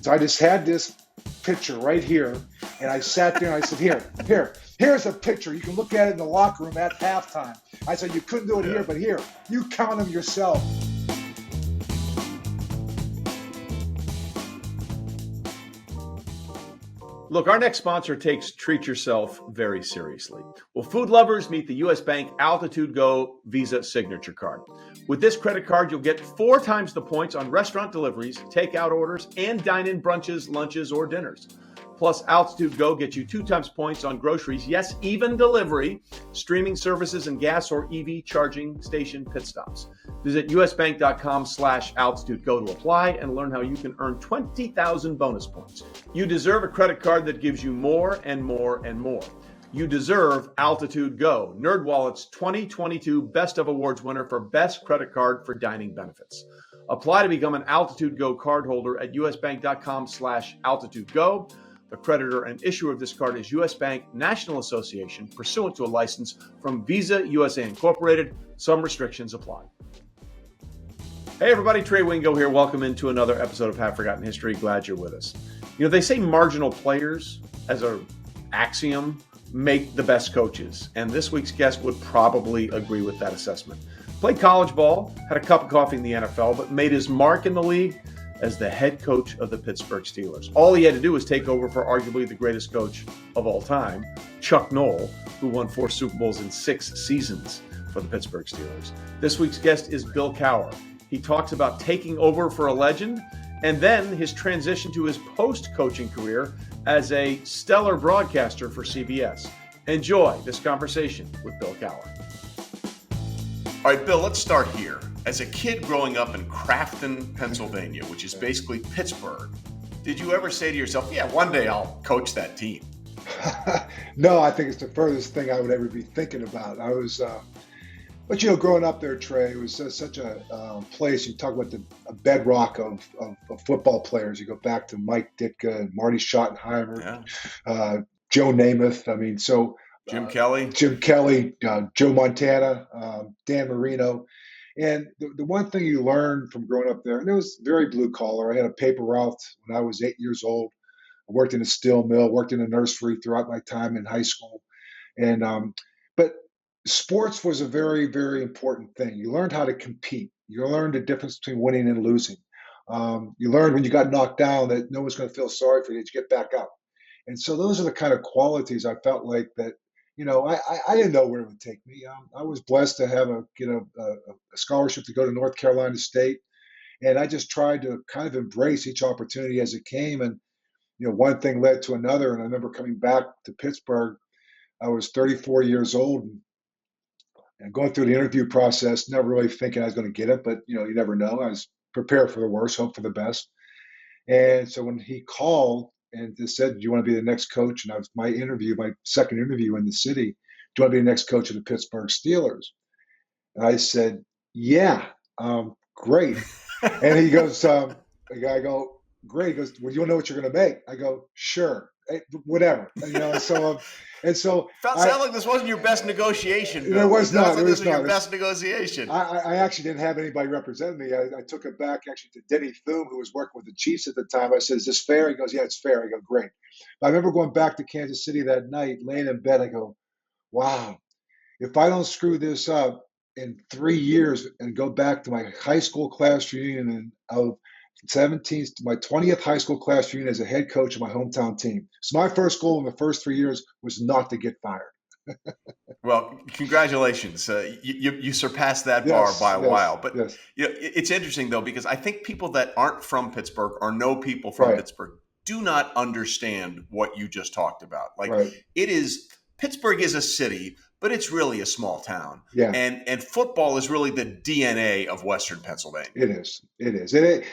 So I just had this picture right here, and I sat there and I said, here's a picture. You can look at it in the locker room at halftime. I said, you couldn't do it here, but here, you count them yourself. Look, our next sponsor takes Treat Yourself very seriously. Well, food lovers, meet the U.S. Bank Altitude Go Visa Signature Card. With this credit card, you'll get 4 times the points on restaurant deliveries, takeout orders, and dine-in brunches, lunches, or dinners. Plus, Altitude Go gets you 2 times points on groceries, yes, even delivery, streaming services, and gas or EV charging station pit stops. Visit usbank.com/altitudego to apply and learn how you can earn 20,000 bonus points. You deserve a credit card that gives you more and more and more. You deserve Altitude Go, NerdWallet's 2022 Best of Awards winner for Best Credit Card for Dining Benefits. Apply to become an Altitude Go cardholder at usbank.com/altitudego. The creditor and issuer of this card is U.S. Bank National Association, pursuant to a license from Visa USA Incorporated. Some restrictions apply. Hey everybody, Trey Wingo here. Welcome into another episode of Half Forgotten History. Glad you're with us. You know, they say marginal players, as an axiom, make the best coaches. And this week's guest would probably agree with that assessment. Played college ball, had a cup of coffee in the NFL, but made his mark in the league as the head coach of the Pittsburgh Steelers. All he had to do was take over for arguably the greatest coach of all time, Chuck Noll, who won 4 Super Bowls in 6 seasons for the Pittsburgh Steelers. This week's guest is Bill Cowher. He talks about taking over for a legend and then his transition to his post-coaching career as a stellar broadcaster for CBS. Enjoy this conversation with Bill Cowher. All right, Bill, let's start here. As a kid growing up in Crafton, Pennsylvania, which is basically Pittsburgh, did you ever say to yourself, yeah, one day I'll coach that team? No, I think it's the furthest thing I would ever be thinking about. But growing up there, Trey, it was such a place. You talk about a bedrock of football players. You go back to Mike Ditka and Marty Schottenheimer, Joe Namath. Jim Kelly, Joe Montana, Dan Marino. And the one thing you learn from growing up there, and it was very blue collar. I had a paper route when I was 8 years old. I worked in a steel mill, worked in a nursery throughout my time in high school. And but sports was a very, very important thing. You learned how to compete. You learned the difference between winning and losing. You learned when you got knocked down that no one's going to feel sorry for you to get back up. And so those are the kind of qualities I felt like that. I didn't know where it would take me. I was blessed to have a scholarship to go to North Carolina State, and I just tried to kind of embrace each opportunity as it came. And one thing led to another. And I remember coming back to Pittsburgh. I was 34 years old and going through the interview process, never really thinking I was going to get it, but you never know. I was prepared for the worst, hope for the best. And so when he called and just said, do you want to be the next coach? And I was my second interview in the city. Do you want to be the next coach of the Pittsburgh Steelers? And I said, yeah, great. And he goes, I go, great. He goes, well, you don't know what you're going to make. I go, sure, whatever. So sounds like this wasn't your best negotiation, Bill. It was not. This was your best negotiation. I actually didn't have anybody represent me. I took it back actually to Denny Thune, who was working with the Chiefs at the time. I said, is this fair? He goes, yeah, it's fair. I go, great. I remember going back to Kansas City that night, laying in bed. I go, wow, if I don't screw this up in 3 years and go back to my high school class reunion of 17, my 20th high school class reunion as a head coach of my hometown team. So my first goal in the first 3 years was not to get fired. Well, congratulations. You surpassed that bar by a while. But it's interesting, though, because I think people that aren't from Pittsburgh or know people from Pittsburgh do not understand what you just talked about. Pittsburgh is a city, but it's really a small town. Yeah. And football is really the DNA of Western Pennsylvania. It is. And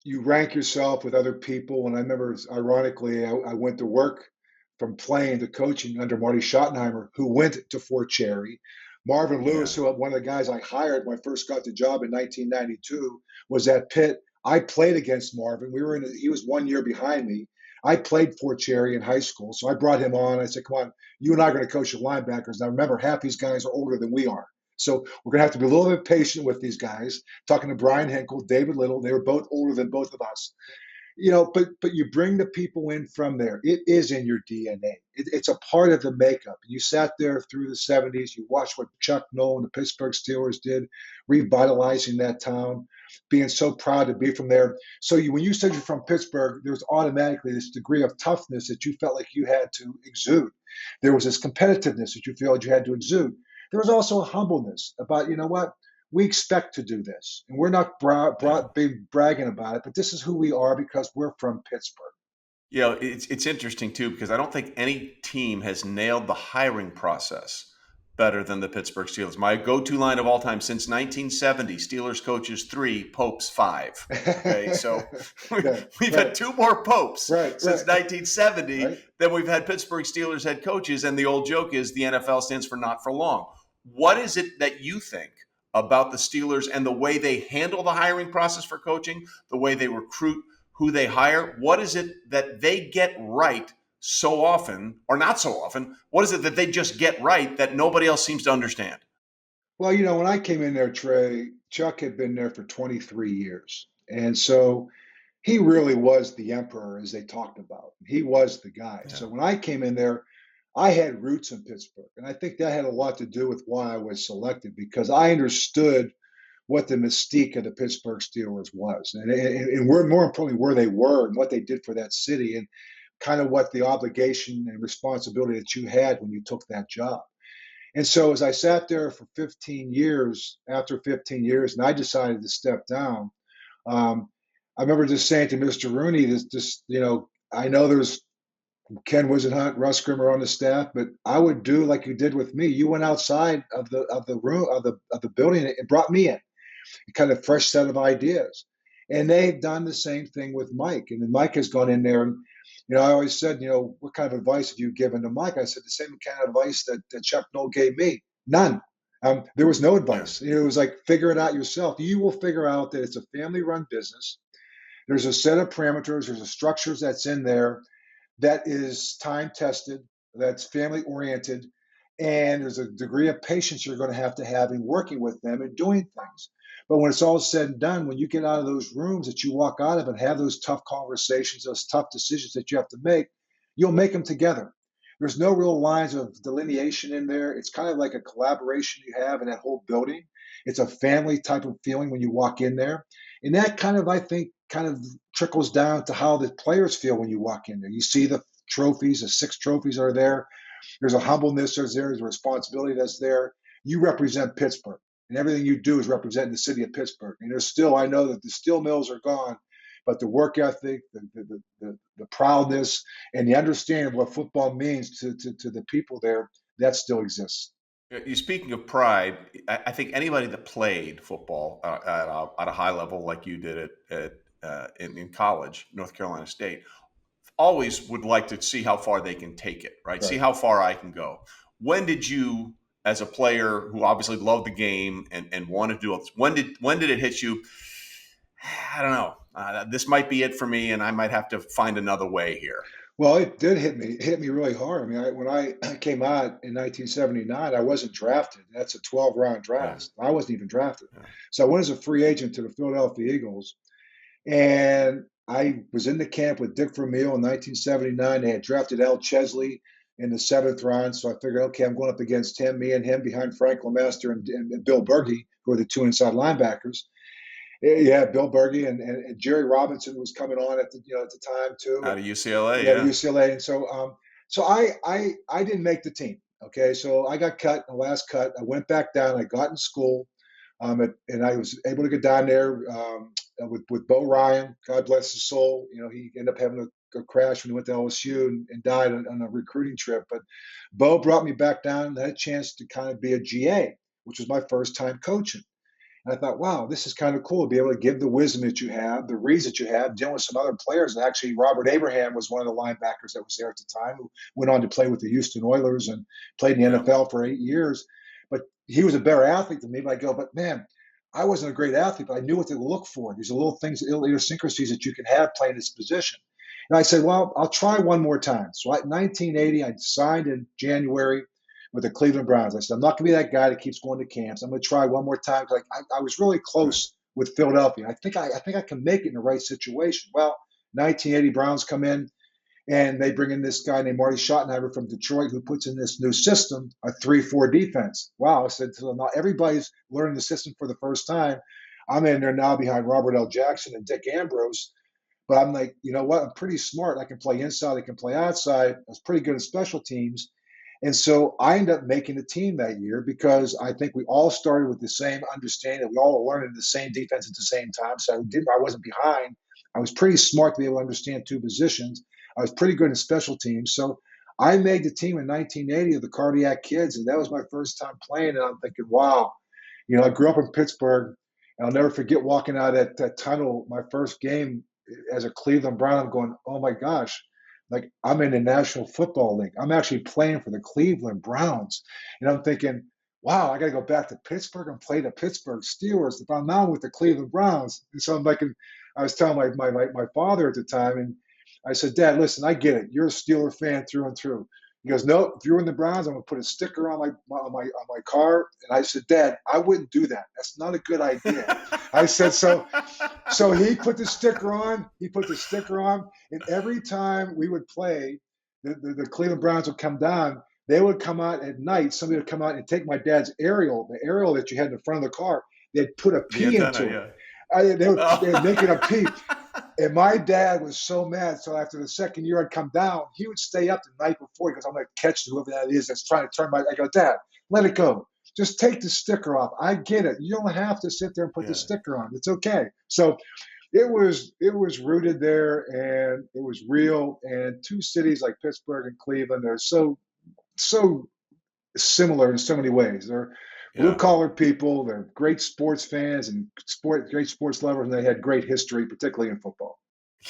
you rank yourself with other people. And I remember, ironically, I went to work from playing to coaching under Marty Schottenheimer, who went to Fort Cherry. Marvin Lewis, who one of the guys I hired when I first got the job in 1992, was at Pitt. I played against Marvin. He was 1 year behind me. I played Fort Cherry in high school, so I brought him on. I said, come on, you and I are going to coach the linebackers. Now, remember, half these guys are older than we are. So we're going to have to be a little bit patient with these guys. Talking to Brian Henkel, David Little, they were both older than both of us. But you bring the people in from there. It is in your DNA. It's a part of the makeup. You sat there through the 70s. You watched what Chuck Noll and the Pittsburgh Steelers did, revitalizing that town, being so proud to be from there. So when you said you're from Pittsburgh, there was automatically this degree of toughness that you felt like you had to exude. There was this competitiveness that you felt you had to exude. There was also a humbleness about, you know what? We expect to do this, and we're not bragging about it, but this is who we are because we're from Pittsburgh. It's interesting too, because I don't think any team has nailed the hiring process better than the Pittsburgh Steelers. My go-to line of all time since 1970: Steelers coaches 3, Popes 5. Okay, so we've had 2 more Popes since 1970 than we've had Pittsburgh Steelers head coaches, and the old joke is the NFL stands for not for long. What is it that you think about the Steelers and the way they handle the hiring process for coaching, the way they recruit, who they hire? What is it that they get right so often, or not so often? What is it that they just get right that nobody else seems to understand? Well, when I came in there, Trey, Chuck had been there for 23 years. And so he really was the emperor, as they talked about. He was the guy. Yeah. So when I came in there, I had roots in Pittsburgh. And I think that had a lot to do with why I was selected, because I understood what the mystique of the Pittsburgh Steelers was. And more importantly, where they were and what they did for that city, and kind of what the obligation and responsibility that you had when you took that job. And so as I sat there for 15 years, after 15 years, and I decided to step down, I remember just saying to Mr. Rooney, I know there's Ken Wisenhunt, Russ Grimmer on the staff, but I would do like you did with me. You went outside of the room of the building and brought me in, a kind of fresh set of ideas. And they've done the same thing with Mike. And then Mike has gone in there, and I always said, what kind of advice have you given to Mike? I said the same kind of advice that Chuck Noll gave me. None. There was no advice. It was like, figure it out yourself. You will figure out that it's a family-run business. There's a set of parameters. There's a structures that's in there that is time-tested, that's family-oriented, and there's a degree of patience you're going to have in working with them and doing things. But when it's all said and done, when you get out of those rooms that you walk out of and have those tough conversations, those tough decisions that you have to make, you'll make them together. There's no real lines of delineation in there. It's kind of like a collaboration you have in that whole building. It's a family type of feeling when you walk in there. And that kind of, I think, trickles down to how the players feel when you walk in there. You see the trophies, the 6 trophies are there. There's a humbleness there's a responsibility that's there. You represent Pittsburgh, and everything you do is representing the city of Pittsburgh. And there's still, I know that the steel mills are gone, but the work ethic, the proudness, and the understanding of what football means to the people there, that still exists. You speaking of pride, I think anybody that played football at a high level like you did in college, North Carolina State, always would like to see how far they can take it, right? See how far I can go. When did you, as a player who obviously loved the game and wanted to do it, when did it hit you? I don't know. This might be it for me, and I might have to find another way here. Well, it did hit me really hard. I mean, when I came out in 1979, I wasn't drafted. That's a 12-round draft. Yeah. I wasn't even drafted. Yeah. So I went as a free agent to the Philadelphia Eagles, and I was in the camp with Dick Vermeil in 1979. They had drafted Al Chesley in the 7th round, so I figured, okay, I'm going up against him, me and him, behind Frank LeMaster and Bill Bergey, who are the 2 inside linebackers. Yeah, Bill Bergey and Jerry Robinson was coming on at the time too. Out of UCLA, yeah. UCLA, and so I didn't make the team. Okay, so I got cut in the last cut. I went back down. I got in school, and I was able to get down there with Bo Ryan. God bless his soul. He ended up having a crash when he went to LSU and died on a recruiting trip. But Bo brought me back down and had a chance to kind of be a GA, which was my first time coaching. And I thought, wow, this is kind of cool to be able to give the wisdom that you have, the reads that you have, dealing with some other players. And actually, Robert Abraham was one of the linebackers that was there at the time, who went on to play with the Houston Oilers and played in the NFL for 8 years. But he was a better athlete than me. But I go, but man, I wasn't a great athlete, but I knew what to look for. These are little things, idiosyncrasies that you can have playing this position. And I said, well, I'll try one more time. So in 1980, I signed in January with the Cleveland Browns. I said, I'm not going to be that guy that keeps going to camps. I'm going to try one more time. Like I was really close with Philadelphia. I think I can make it in the right situation. Well, 1980 Browns come in and they bring in this guy named Marty Schottenheimer from Detroit who puts in this new system, a 3-4 defense. Wow. I said, so now everybody's learning the system for the first time. I'm in there now behind Robert L. Jackson and Dick Ambrose. But I'm like, you know what? I'm pretty smart. I can play inside. I can play outside. I was pretty good at special teams. And so I ended up making the team that year because I think we all started with the same understanding. We all were learning the same defense at the same time. So I wasn't behind. I was pretty smart to be able to understand two positions. I was pretty good in special teams. So I made the team in 1980 of the Cardiac Kids, and that was my first time playing. And I'm thinking, wow, I grew up in Pittsburgh, and I'll never forget walking out of that tunnel, my first game as a Cleveland Brown. I'm going, oh my gosh, like I'm in the National Football League. I'm actually playing for the Cleveland Browns. And I'm thinking, wow, I got to go back to Pittsburgh and play the Pittsburgh Steelers. If I'm now with the Cleveland Browns. And so I'm like, I was telling my father at the time, and I said, Dad, listen, I get it. You're a Steeler fan through and through. He goes, no, if you're in the Browns, I'm going to put a sticker on my car. And I said, Dad, I wouldn't do that. That's not a good idea. I said, so he put the sticker on. And every time we would play, the Cleveland Browns would come down. They would come out at night. Somebody would come out and take my dad's aerial, the aerial that you had in the front of the car. They'd put a P into it. They would make it a P. And my dad was so mad. So after the second year I'd come down, he would stay up the night before because I'm going to catch whoever that is that's trying to turn I go, Dad, let it go. Just take the sticker off. I get it. You don't have to sit there and put the sticker on. It's okay. So it was rooted there, and it was real. And two cities like Pittsburgh and Cleveland are so similar in so many ways. They're blue-collar people. They're great sports fans and great sports lovers, and they had great history, particularly in football.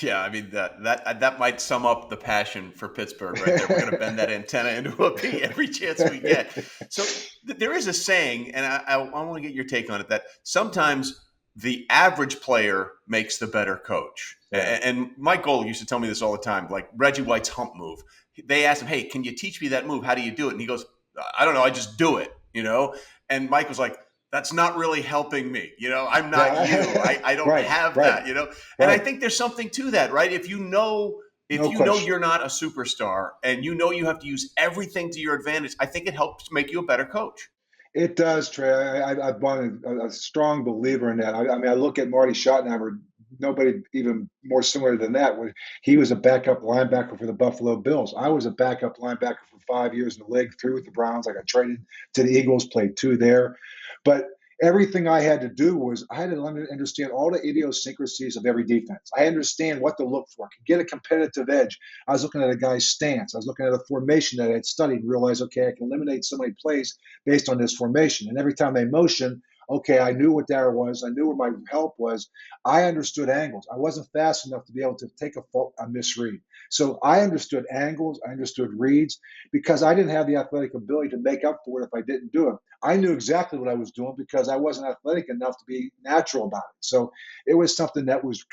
Yeah, I mean that might sum up the passion for Pittsburgh right there. We're going to bend that antenna into a P every chance we get. So there is a saying, and I want to get your take on it, that sometimes the average player makes the better coach. And Mike Golick used to tell me this all the time, like Reggie White's hump move. They asked him, hey, can you teach me that move? How do you do it? And he goes, I don't know. I just do it, And Mike was like, that's not really helping me. I'm not you. I don't have that, And I think there's something to that, right? If you know you're not a superstar and you have to use everything to your advantage, I think it helps make you a better coach. It does, Trey. I've been a strong believer in that. I mean, I look at Marty Schottenheimer, nobody even more similar than that. He was a backup linebacker for the Buffalo Bills. I was a backup linebacker for 5 years in the league, 3 with the Browns. I got traded to the Eagles, played 2 there. But everything I had to do was I had to understand all the idiosyncrasies of every defense. I understand what to look for, get a competitive edge. I was looking at a guy's stance. I was looking at a formation that I had studied and realized, okay, I can eliminate so many plays based on this formation. And every time they motion, okay, I knew what that was. I knew where my help was. I understood angles. I wasn't fast enough to be able to take a misread. So I understood angles. I understood reads because I didn't have the athletic ability to make up for it if I didn't do it. I knew exactly what I was doing because I wasn't athletic enough to be natural about it. So it was something that was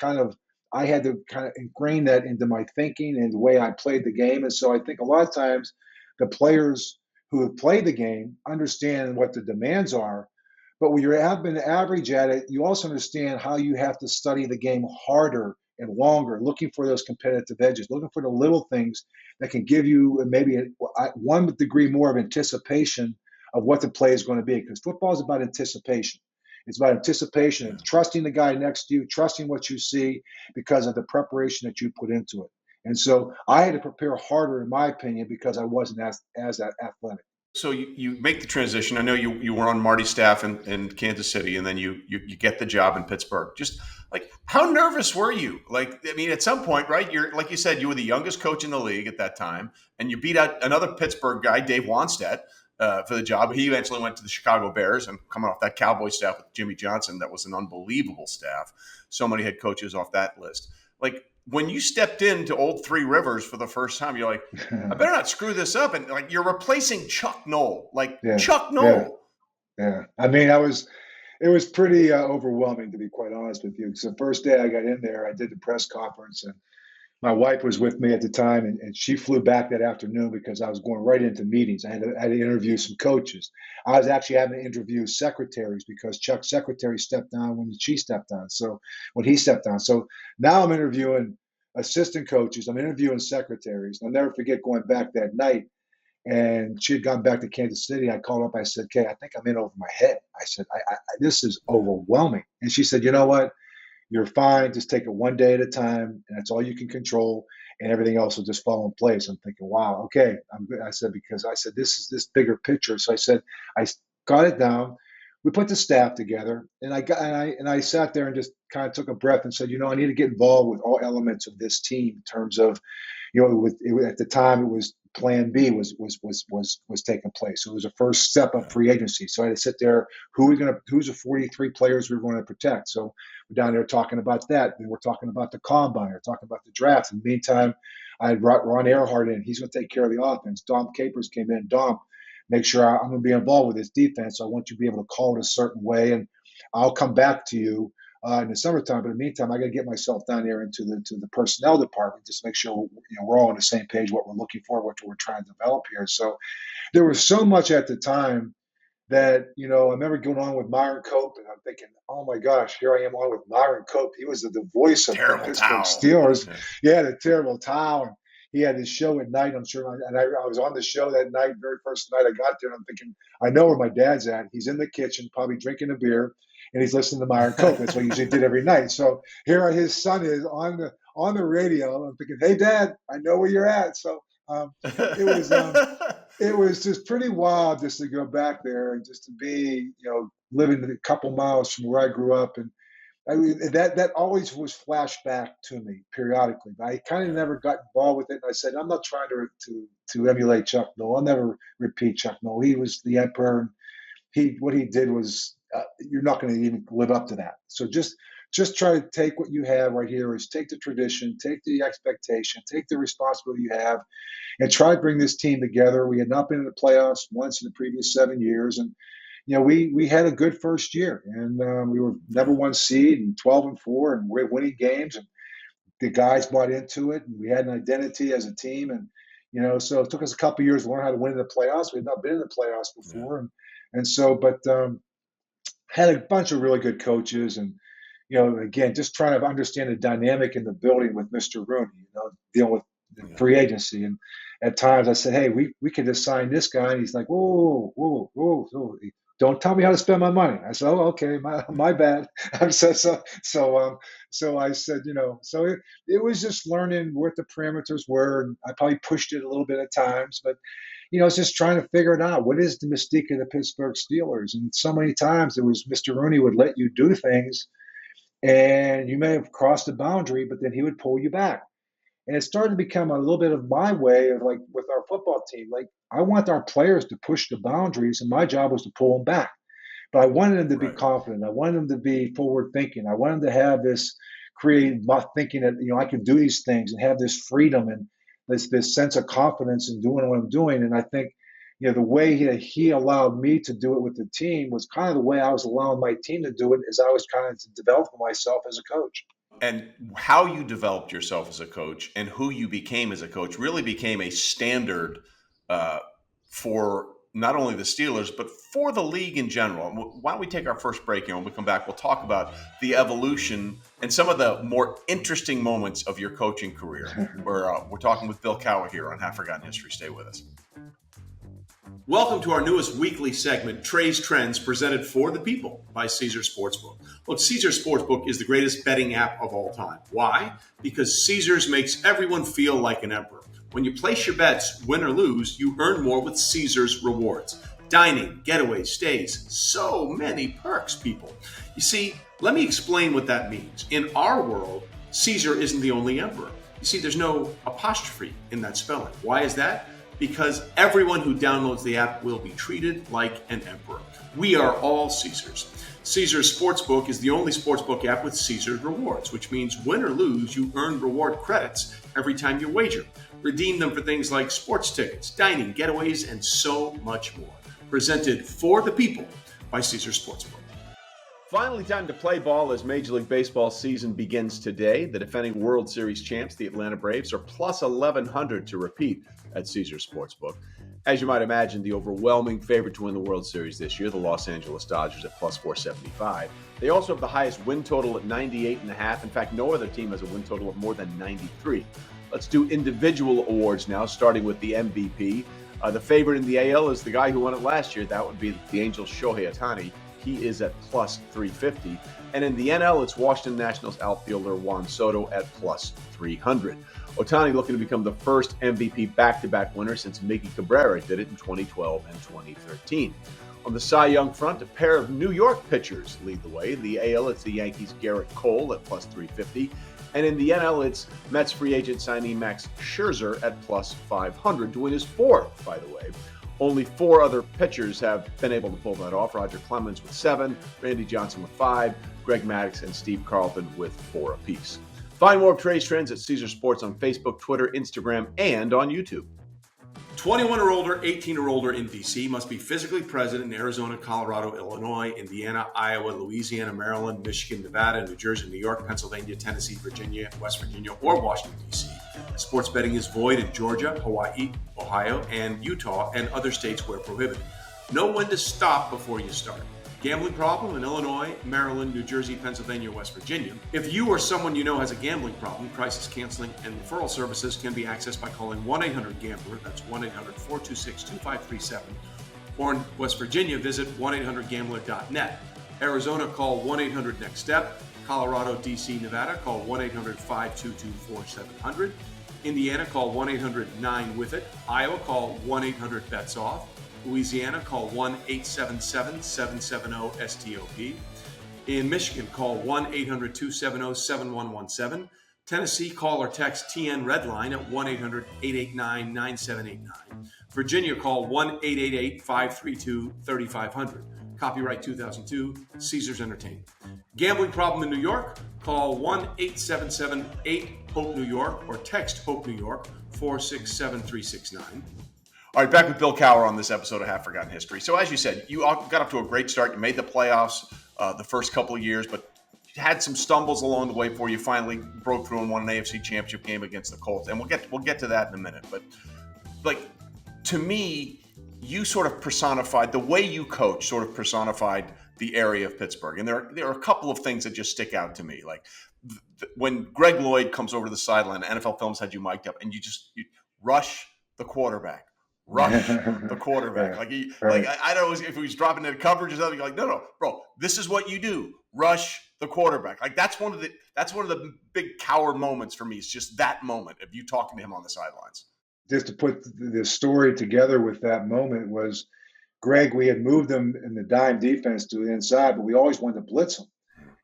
I had to kind of ingrain that into my thinking and the way I played the game. And so I think a lot of times the players who have played the game understand what the demands are. But when you have been average at it, you also understand how you have to study the game harder and longer, looking for those competitive edges, looking for the little things that can give you maybe 1 degree more of anticipation of what the play is going to be. Because football is about anticipation. It's about anticipation and trusting the guy next to you, trusting what you see because of the preparation that you put into it. And so I had to prepare harder, in my opinion, because I wasn't as athletic. So you make the transition. I know you were on Marty's staff in Kansas City, and then you get the job in Pittsburgh. Just like, how nervous were you? Like, I mean, at some point, right? You're like you said, you were the youngest coach in the league at that time, and you beat out another Pittsburgh guy, Dave Wanstead, for the job. He eventually went to the Chicago Bears, and coming off that Cowboy staff with Jimmy Johnson, that was an unbelievable staff. So many head coaches off that list. Like, when you stepped into Old Three Rivers for the first time, you're like, I better not screw this up. And like, you're replacing Chuck Noll, Chuck Noll. Yeah. I mean, it was pretty overwhelming, to be quite honest with you. So the first day I got in there, I did the press conference, and My wife was with me at the time, and she flew back that afternoon because I was going right into meetings. I had to interview some coaches. I was actually having to interview secretaries because Chuck's secretary stepped down when she stepped down. So when he stepped down, so now I'm interviewing assistant coaches. I'm interviewing secretaries. I'll never forget going back that night, and she had gone back to Kansas City. I called up. I said, "Kay, I think I'm in over my head." I said, "This is overwhelming." And she said, "You know what? You're fine. Just take it one day at a time, and that's all you can control, and everything else will just fall in place." I'm thinking, wow, okay, I'm good. I said, because I said, this is this bigger picture. So I said, I got it down. We put the staff together, and I sat there and just kind of took a breath and said, I need to get involved with all elements of this team in terms of, at the time it was Plan B was taking place. So it was a first step of free agency. So I had to sit there. Who's the 43 players we're going to protect? So we're down there talking about that. Then we're talking about the combine. We're talking about the draft. In the meantime, I had brought Ron Earhart in. He's going to take care of the offense. Dom Capers came in. Dom, make sure I'm going to be involved with this defense. So I want you to be able to call it a certain way, and I'll come back to you in the summertime. But in the meantime, I got to get myself down there into the personnel department just to make sure we're all on the same page, what we're looking for, what we're trying to develop here. So there was so much at the time that, I remember going on with Myron Cope, and I'm thinking, oh my gosh, here I am on with Myron Cope. He was the voice of the Pittsburgh Steelers. Yeah, the terrible towel. And he had his show at night, I'm sure. And I was on the show that night, very first night I got there, and I'm thinking, I know where my dad's at. He's in the kitchen, probably drinking a beer, and he's listening to Myron Cope. That's what he usually did every night. So here his son is on the radio. I'm thinking, hey, Dad, I know where you're at. So it was just pretty wild just to go back there and just to be, living a couple miles from where I grew up. And I mean, that always was flashed back to me periodically. But I kind of never got involved with it. And I said, I'm not trying to emulate Chuck Noll. I'll never repeat Chuck Noll. He was the emperor. And what he did was, you're not going to even live up to that. So just try to take what you have right here, is take the tradition, take the expectation, take the responsibility you have, and try to bring this team together. We had not been in the playoffs once in the previous 7 years. And, we had a good first year, and we were number one seed and 12-4, and we're winning games, and the guys bought into it, and we had an identity as a team. And, so it took us a couple of years to learn how to win in the playoffs. We had not been in the playoffs before. But had a bunch of really good coaches, and, again, just trying to understand the dynamic in the building with Mr. Rooney, dealing with free agency. And at times I said, hey, we can just sign this guy. And he's like, whoa, whoa, whoa, whoa. Don't tell me how to spend my money. I said, oh, okay, my bad. So I said, so it was just learning what the parameters were. And I probably pushed it a little bit at times, but, it's just trying to figure it out. What is the mystique of the Pittsburgh Steelers? And so many times it was Mr. Rooney would let you do things, and you may have crossed the boundary, but then he would pull you back. And it started to become a little bit of my way of, like, with our football team. Like, I want our players to push the boundaries, and my job was to pull them back. But I wanted them to be confident. I wanted them to be forward thinking. I wanted them to have this creative thinking that, I can do these things and have this freedom and this sense of confidence in doing what I'm doing. And I think, the way he allowed me to do it with the team was kind of the way I was allowing my team to do it, as I was kind of developing myself as a coach. And how you developed yourself as a coach and who you became as a coach really became a standard for not only the Steelers, but for the league in general. Why don't we take our first break here? When we come back, we'll talk about the evolution and some of the more interesting moments of your coaching career. We're talking with Bill Cowher here on Half Forgotten History. Stay with us. Welcome to our newest weekly segment, Trey's Trends, presented for the people by Caesars Sportsbook. Look, Caesars Sportsbook is the greatest betting app of all time. Why? Because Caesars makes everyone feel like an emperor. When you place your bets, win or lose, you earn more with Caesars Rewards. Dining, getaways, stays, so many perks, people. You see, let me explain what that means. In our world, Caesar isn't the only emperor. You see, there's no apostrophe in that spelling. Why is that? Because everyone who downloads the app will be treated like an emperor. We are all Caesars. Caesars Sportsbook is the only sportsbook app with Caesars Rewards, which means win or lose, you earn reward credits every time you wager. Redeem them for things like sports tickets, dining, getaways, and so much more. Presented for the people by Caesars Sportsbook. Finally, time to play ball as Major League Baseball season begins today. The defending World Series champs, the Atlanta Braves, are plus 1,100 to repeat at Caesars Sportsbook. As you might imagine, the overwhelming favorite to win the World Series this year, the Los Angeles Dodgers at plus 475. They also have the highest win total at 98.5. In fact, no other team has a win total of more than 93. Let's do individual awards now, starting with the MVP. The favorite in the AL is the guy who won it last year. That would be the Angels' Shohei Ohtani. He is at plus 350. And in the NL, it's Washington Nationals outfielder Juan Soto at plus 300. Ohtani looking to become the first MVP back-to-back winner since Miggy Cabrera did it in 2012 and 2013. On the Cy Young front, a pair of New York pitchers lead the way. In the AL, it's the Yankees' Garrett Cole at plus 350. And in the NL, it's Mets free agent signee Max Scherzer at plus 500 to win his fourth, by the way. Only 4 other pitchers have been able to pull that off. Roger Clemens with 7, Randy Johnson with 5, Greg Maddux and Steve Carlton with 4 apiece. Find more of Trey's trends at Caesars Sports on Facebook, Twitter, Instagram, and on YouTube. 21 or older, 18 or older in D.C. must be physically present in Arizona, Colorado, Illinois, Indiana, Iowa, Louisiana, Maryland, Michigan, Nevada, New Jersey, New York, Pennsylvania, Tennessee, Virginia, West Virginia, or Washington, D.C. Sports betting is void in Georgia, Hawaii, Ohio, and Utah, and other states where prohibited. Know when to stop before you start. Gambling problem in Illinois, Maryland, New Jersey, Pennsylvania, West Virginia. If you or someone you know has a gambling problem, crisis counseling and referral services can be accessed by calling 1-800-GAMBLER. That's 1-800-426-2537. Or in West Virginia, visit 1-800-GAMBLER.net. Arizona, call 1-800-NEXT-STEP. Colorado, D.C., Nevada, call 1-800-522-4700. Indiana, call 1-800-9-WITH-IT. Iowa, call 1-800-BETS-OFF. Louisiana, call 1-877-770-STOP. In Michigan, call 1-800-270-7117. Tennessee, call or text TN Redline at 1-800-889-9789. Virginia, call 1-888-532-3500. Copyright 2002, Caesars Entertainment. Gambling problem in New York? Call 1-877-8-HOPE-NEW YORK or text HOPE New York 467-369. All right, back with Bill Cowher on this episode of Half Forgotten History. So as you said, you got up to a great start. You made the playoffs the first couple of years, but you had some stumbles along the way before you finally broke through and won an AFC Championship game against the Colts. And we'll get to that in a minute. But like, to me, you sort of personified, the way you coach sort of personified the area of Pittsburgh. And there are a couple of things that just stick out to me. Like when Greg Lloyd comes over to the sideline, NFL Films had you mic'd up, and you rush the quarterback. Rush the quarterback. Like I don't know if he was dropping into coverage or something. You're like, no, bro, this is what you do. Rush the quarterback. Like that's one of the big Cowher moments for me. It's just that moment of you talking to him on the sidelines. Just to put the story together with that moment was Greg, we had moved him in the dime defense to the inside, but we always wanted to blitz him.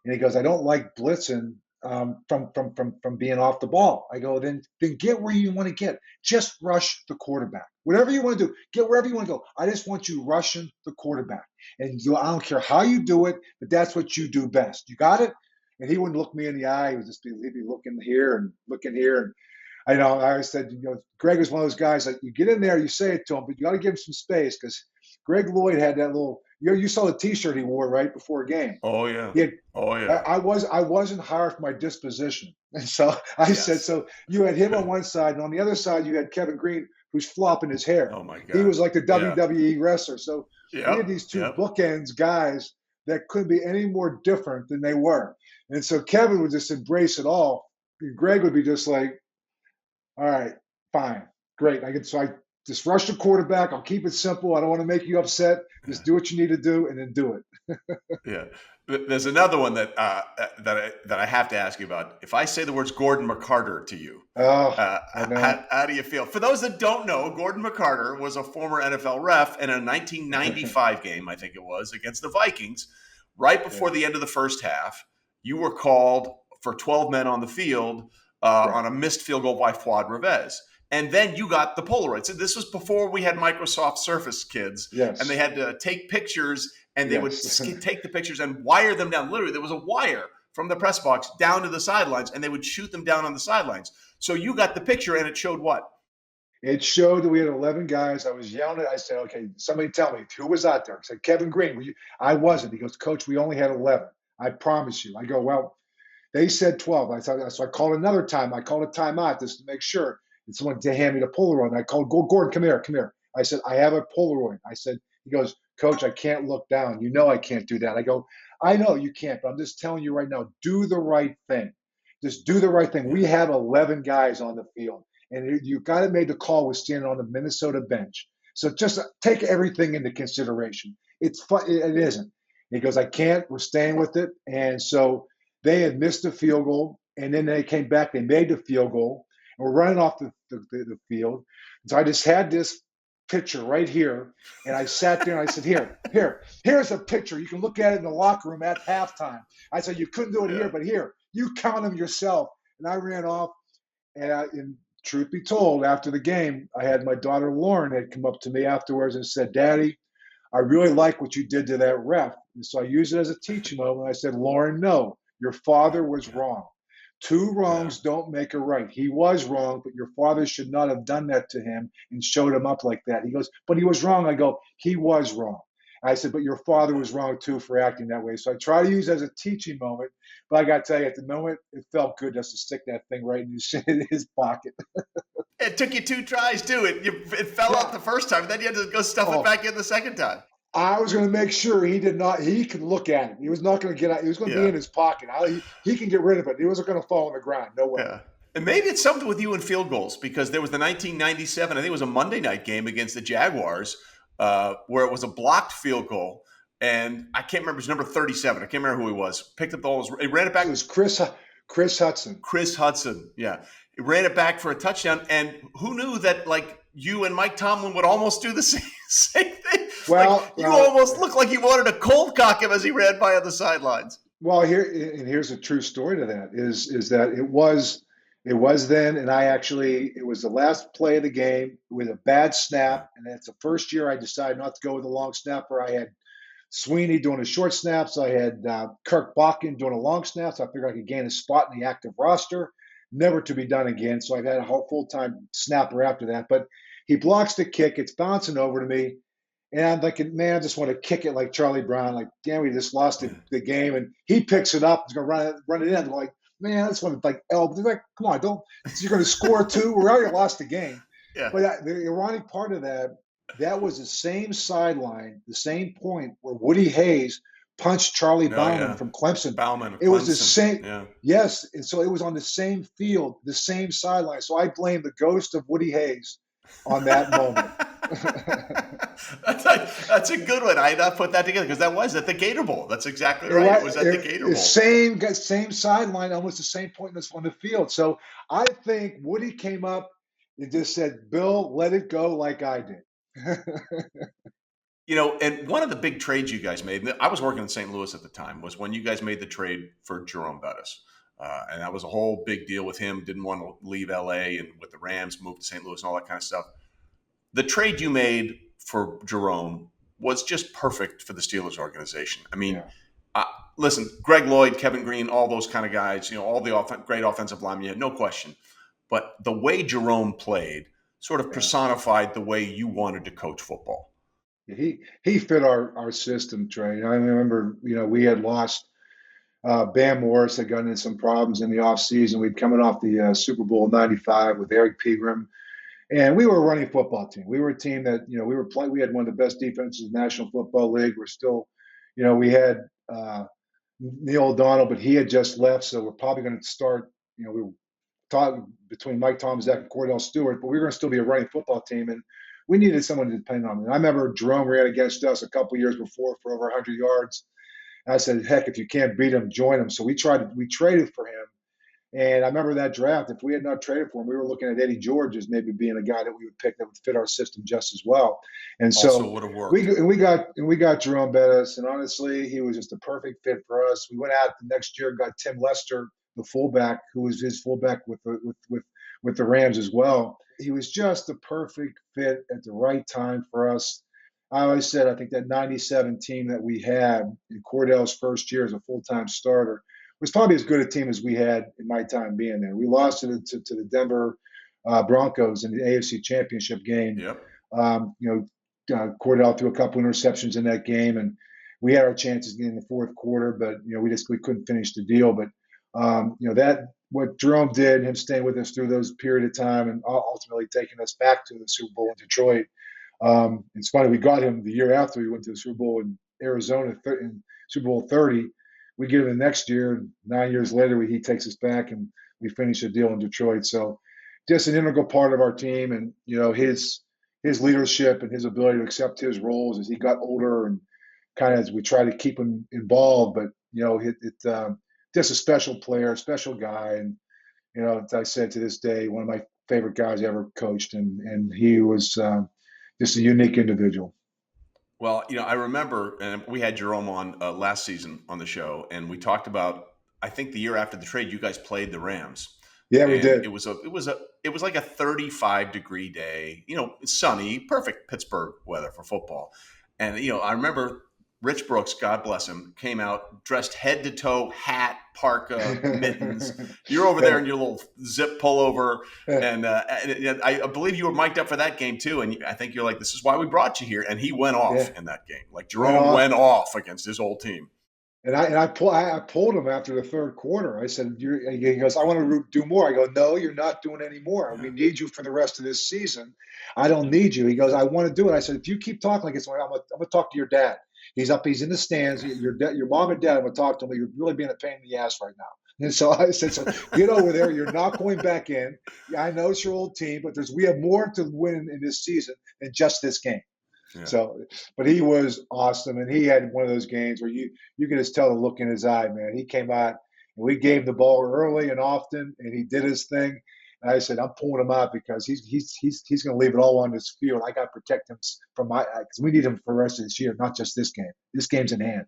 And he goes, I don't like blitzing from being off the ball. I go, then get where you want to get. Just rush the quarterback. Whatever you want to do, get wherever you want to go. I just want you rushing the quarterback. And I don't care how you do it, but that's what you do best. You got it? And he wouldn't look me in the eye. He'd be looking here and looking here. And I said, Greg is one of those guys that you get in there, you say it to him, but you got to give him some space because Greg Lloyd had that little. You saw the T-shirt he wore right before a game. Oh yeah. I wasn't hired for my disposition, and so I said. So you had him on one side, and on the other side you had Kevin Green, who's flopping his hair. Oh my God. He was like the WWE wrestler. So we had these two bookends guys that couldn't be any more different than they were, and so Kevin would just embrace it all. And Greg would be just like, all right, fine, great. I just rush the quarterback. I'll keep it simple. I don't want to make you upset. Just do what you need to do and then do it. Yeah. There's another one that I have to ask you about. If I say the words Gordon McCarter to you, how do you feel? For those that don't know, Gordon McCarter was a former NFL ref in a 1995 game, I think it was, against the Vikings. Right before the end of the first half, you were called for 12 men on the field on a missed field goal by Fuad Revez. And then you got the Polaroids. So this was before we had Microsoft Surface, kids. Yes. And they had to take pictures, and they would take the pictures and wire them down. Literally, there was a wire from the press box down to the sidelines, and they would shoot them down on the sidelines. So you got the picture, and it showed what? It showed that we had 11 guys. I was yelling at. I said, "Okay, somebody tell me who was out there." I said, "Kevin Green." I wasn't. He goes, "Coach, we only had 11. I promise you." I go, "Well, they said 12." So I called another time. I called a timeout just to make sure. And someone to hand me the Polaroid. And I called Gordon, come here, come here. I said, "I have a Polaroid." I said, he goes, "Coach, I can't look down. You know I can't do that." I go, "I know you can't, but I'm just telling you right now, do the right thing. Just do the right thing." We have 11 guys on the field, and you got to make the call with standing on the Minnesota bench. So just take everything into consideration. It's fun. It isn't. He goes, "I can't. We're staying with it." And so they had missed a field goal, and then they came back. They made the field goal, and we're running off the field. So I just had this picture right here, and I sat there and I said, here's a picture. You can look at it in the locker room at halftime. I said, "You couldn't do it here, but here, you count them yourself." And I ran off, and truth be told, after the game, I had my daughter Lauren had come up to me afterwards and said, "Daddy, I really like what you did to that ref." And so I used it as a teaching moment. I said, "Lauren, no, your father was wrong. Two wrongs don't make a right. He was wrong, but your father should not have done that to him and showed him up like that." He goes, "But he was wrong." I go, "He was wrong." I said, "But your father was wrong too for acting that way." So I try to use it as a teaching moment. But I got to tell you, at the moment, it felt good just to stick that thing right in his pocket. It took you 2 tries too. It fell out the first time, then you had to go stuff it back in the second time. I was going to make sure he could look at it. He was not going to get out. He was going to be in his pocket. He can get rid of it. He wasn't going to fall on the ground. No way. Yeah. And maybe it's something with you in field goals, because there was the 1997, I think it was a Monday night game against the Jaguars, where it was a blocked field goal. And I can't remember his number 37. I can't remember who he was. Picked up the ball. He ran it back. It was Chris Hudson. Chris Hudson. Yeah. He ran it back for a touchdown. And who knew that, like, you and Mike Tomlin would almost do the same thing? Well, like, you almost looked like you wanted to cold cock him as he ran by on the sidelines. Well, here's a true story to that is that it was then, and it was the last play of the game with a bad snap, and it's the first year I decided not to go with a long snapper. I had Sweeney doing a short snaps. I had Kirk Bakken doing a long snap, so I figured I could gain a spot in the active roster, never to be done again. So I've had a full-time snapper after that. But he blocks the kick. It's bouncing over to me. And I'm thinking, man, I just want to kick it like Charlie Brown. Like, damn, we just lost the game. And he picks it up. He's going to run it in. I'm like, man, I just want to, like, elbow. They're like, come on, you're going to score two. We already lost the game. Yeah. But the ironic part of that was the same sideline, the same point where Woody Hayes punched Charlie Bauman from Clemson. It was the same. Yeah. Yes. And so it was on the same field, the same sideline. So I blame the ghost of Woody Hayes on that moment. That's a good one. I had not put that together because that was at the Gator Bowl. That's exactly right. It was at the Gator Bowl. Same sideline, almost the same point on the field. So I think Woody came up and just said, "Bill, let it go like I did." And one of the big trades you guys made, I was working in St. Louis at the time, was when you guys made the trade for Jerome Bettis. And that was a whole big deal with him. Didn't want to leave LA, and with the Rams, moved to St. Louis and all that kind of stuff. The trade you made for Jerome was just perfect for the Steelers organization. I mean, listen, Greg Lloyd, Kevin Green, all those kind of guys, all the great offensive linemen, you had no question. But the way Jerome played sort of personified the way you wanted to coach football. He fit our system, Trey. I remember, we had lost Bam Morris, had gotten in some problems in the offseason. We'd coming off the Super Bowl '95 with Eric Pegram. And we were a running football team. We were a team that, we had one of the best defenses in the National Football League. We're still, we had Neil O'Donnell, but he had just left. So we're probably going to start, we were talking between Mike Tomczak and Cordell Stewart, but we were going to still be a running football team. And we needed someone to depend on. And I remember Jerome ran against us a couple years before for over 100 yards. And I said, heck, if you can't beat him, join him. So we traded for him. And I remember that draft, if we had not traded for him, we were looking at Eddie George as maybe being a guy that we would pick that would fit our system just as well. And so also would have worked. we got Jerome Bettis, and honestly, he was just a perfect fit for us. We went out the next year, got Tim Lester, the fullback, who was his fullback with the Rams as well. He was just the perfect fit at the right time for us. I always said, I think that '97 team that we had in Cordell's first year as a full-time starter was probably as good a team as we had in my time being there. We lost it to the Denver Broncos in the AFC Championship game. Yep. Cordell threw a couple interceptions in that game, and we had our chances in the fourth quarter, but we couldn't finish the deal. But that what Jerome did, him staying with us through those period of time, and ultimately taking us back to the Super Bowl in Detroit. It's funny, we got him the year after we went to the Super Bowl in Arizona in Super Bowl 30. We get him the next year, and 9 years later, he takes us back, and we finish a deal in Detroit. So, just an integral part of our team, and his leadership and his ability to accept his roles as he got older, and kind of as we try to keep him involved. But just a special player, special guy, and as I said, to this day, one of my favorite guys I ever coached, and he was just a unique individual. Well, I remember, and we had Jerome on last season on the show, and we talked about, I think the year after the trade, you guys played the Rams. Yeah, we did. It was like a 35-degree day, sunny, perfect Pittsburgh weather for football. And, I remember Rich Brooks, God bless him, came out dressed head to toe, hat, parka, mittens. You're over there in your little zip pullover. And I believe you were mic'd up for that game too. And I think you're like, this is why we brought you here. And he went off in that game. Like Jerome went off against his old team. And I pulled him after the third quarter. I said, he goes, I want to do more. I go, no, you're not doing any more. We need you for the rest of this season. I don't need you. He goes, I want to do it. I said, if you keep talking like this, I'm going to talk to your dad. He's in the stands. Your mom and dad, I'm going to talk to him. You're really being a pain in the ass right now. And so I said, so get over there. You're not going back in. I know it's your old team, but we have more to win in this season than just this game. Yeah. So, but he was awesome, and he had one of those games where you could just tell the look in his eye, man. He came out, and we gave the ball early and often, and he did his thing. And I said, I'm pulling him out because he's going to leave it all on this field. I got to protect him because we need him for the rest of this year, not just this game. This game's in hand.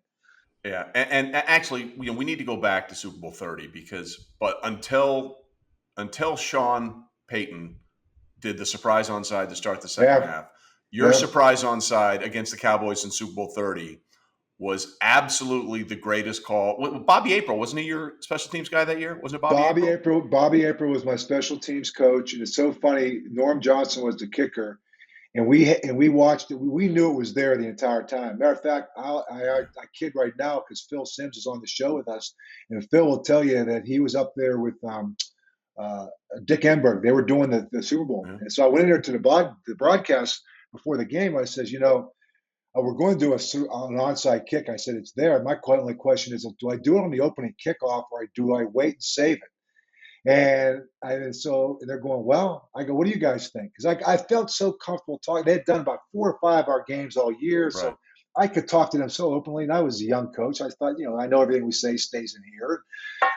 Yeah, and actually, we need to go back to Super Bowl 30 but until Sean Payton did the surprise onside to start the second half. Your surprise onside against the Cowboys in Super Bowl 30 was absolutely the greatest call. Bobby April, wasn't he your special teams guy that year? Wasn't it Bobby April? Bobby April was my special teams coach, and it's so funny. Norm Johnson was the kicker, and we watched it. We knew it was there the entire time. Matter of fact, I kid right now because Phil Simms is on the show with us, and Phil will tell you that he was up there with Dick Enberg. They were doing the Super Bowl, and so I went in there to the broadcast before the game. I says, we're going to do an onside kick. I said, it's there. My only question is, do I do it on the opening kickoff or do I wait and save it? And so they're going, well, I go, what do you guys think? Because I felt so comfortable talking. They had done about 4 or 5 of our games all year. Right. So I could talk to them so openly. And I was a young coach. I thought, I know everything we say stays in here.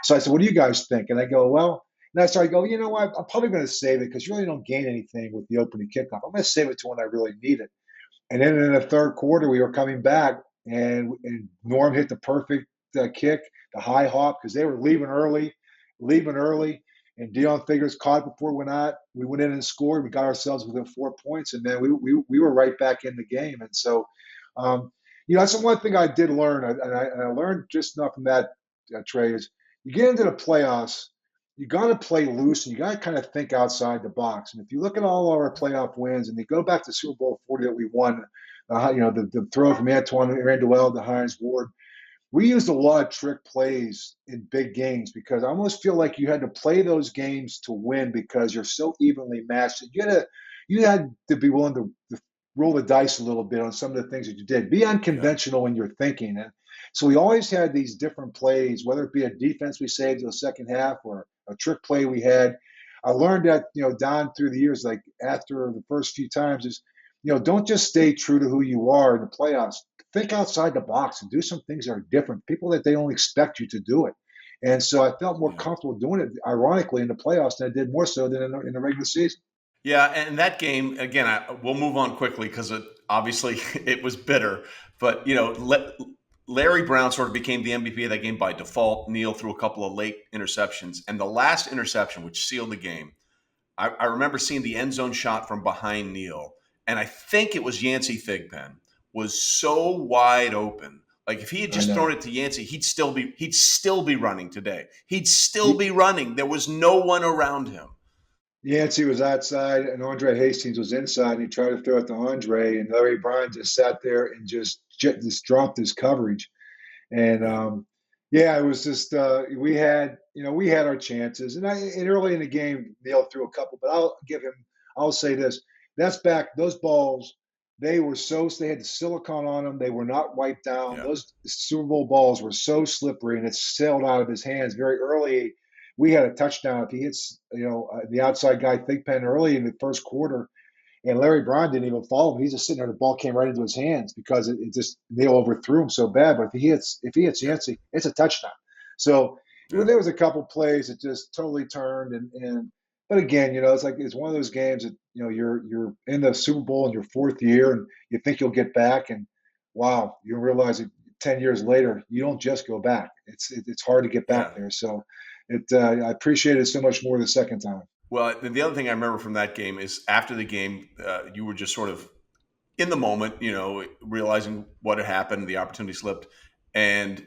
So I said, what do you guys think? And I go, well, and I started going, you know what? I'm probably going to save it because you really don't gain anything with the opening kickoff. I'm going to save it to when I really need it. And then in the third quarter, we were coming back, and Norm hit the perfect kick, the high hop, because they were leaving early, and Deion Figures caught before it went out. We went in and scored. We got ourselves within 4 points, and then we were right back in the game. And so, that's the one thing I did learn, and I learned just enough from that, Trey, is you get into the playoffs, you got to play loose, and you got to kind of think outside the box. And if you look at all our playoff wins, and you go back to Super Bowl 40 that we won, the throw from Antoine Randall to Hines Ward, we used a lot of trick plays in big games because I almost feel like you had to play those games to win because you're so evenly matched. You had to be willing to roll the dice a little bit on some of the things that you did. Be unconventional in your thinking. And so we always had these different plays, whether it be a defense we saved in the second half or a trick play we had. I learned that, down through the years, like after the first few times is, don't just stay true to who you are in the playoffs. Think outside the box and do some things that are different. People that they don't expect you to do it. And so I felt more comfortable doing it, ironically, in the playoffs than I did more so than in the regular season. Yeah, and that game, again, we'll move on quickly because obviously it was bitter. But, Larry Brown sort of became the MVP of that game by default. Neal threw a couple of late interceptions. And the last interception, which sealed the game, I remember seeing the end zone shot from behind Neal. And I think it was Yancey Thigpen, was so wide open. Like if he had just thrown it to Yancey, he'd still be running today. He'd still be running. There was no one around him. Yancey was outside and Andre Hastings was inside, and he tried to throw it to Andre, and Larry Bryan just sat there and just dropped his coverage. And Yeah. yeah, it was just we had our chances, and early in the game Neil threw a couple, but I'll say this: that's back those balls. They had the silicone on them. They were not wiped down. Yeah. Those Super Bowl balls were so slippery, and it sailed out of his hands very early. We had a touchdown if he hits the outside guy Thigpen early in the first quarter, and Larry Brown didn't even follow him. He's just sitting there. The ball came right into his hands because it just Neil overthrew him so bad. But if he hits Yeah. Yancey, it's a touchdown. So Yeah. there was a couple plays that just totally turned. And but again, it's one of those games that you're in the Super Bowl in your fourth year, and you think you'll get back, and wow, you realize that 10 years later you don't just go back. It's hard to get Yeah. back there. So I appreciate it so much more the second time. Well, the other thing I remember from that game is after the game, you were just sort of in the moment, realizing what had happened, the opportunity slipped, and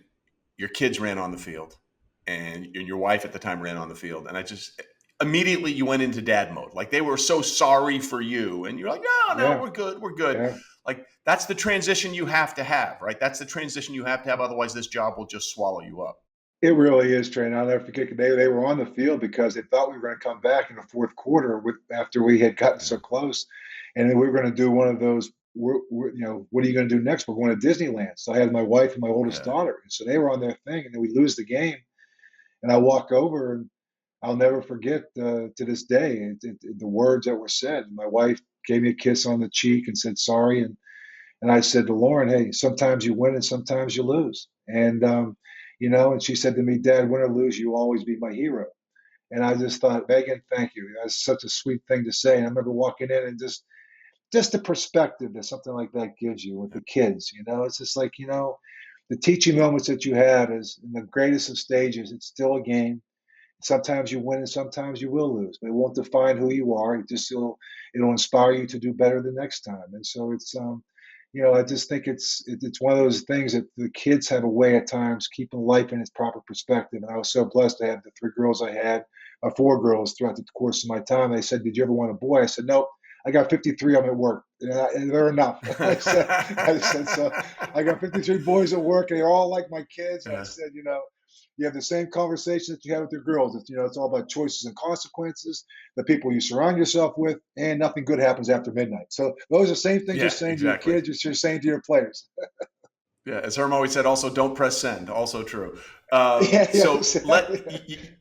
your kids ran on the field, and your wife at the time ran on the field, and I just immediately you went into dad mode. Like they were so sorry for you, and you're like, no, Yeah, we're good. yeah. Like that's the transition you have to have, right? That's the transition you have to have. Otherwise, this job will just swallow you up. It really is, Trey. And I'll never forget they were on the field because they thought we were going to come back in the fourth quarter after we had gotten so close, and then we were going to do one of those. What are you going to do next? We're going to Disneyland. So I had my wife and my oldest Yeah, daughter, and so they were on their thing, and then we lose the game, and I walk over, and I'll never forget to this day the words that were said. My wife gave me a kiss on the cheek and said sorry, and I said to Lauren, "Hey, sometimes you win and sometimes you lose." And she said to me, "Dad, win or lose, you always be my hero." And I just thought, Megan, thank you. That's such a sweet thing to say. And I remember walking in and just the perspective that something like that gives you with the kids. It's just like the teaching moments that you have is in the greatest of stages. It's still a game. Sometimes you win and sometimes you will lose. But it won't define who you are. It'll inspire you to do better the next time. And so I just think it's one of those things that the kids have a way at times keeping life in its proper perspective. And I was so blessed to have the three girls I had, or four girls throughout the course of my time. They said, "Did you ever want a boy?" I said, "Nope. I got 53 of them at work, and they're enough." I said, so I got 53 boys at work, and they're all like my kids. And I yeah, said, you have the same conversation that you have with your girls. It's all about choices and consequences, the people you surround yourself with, and nothing good happens after midnight. So those are the same things you're yeah, saying to your exactly. kids, you're saying to your players. Yeah, as Herm always said, also don't press send. Also true. Yeah, yeah, So exactly.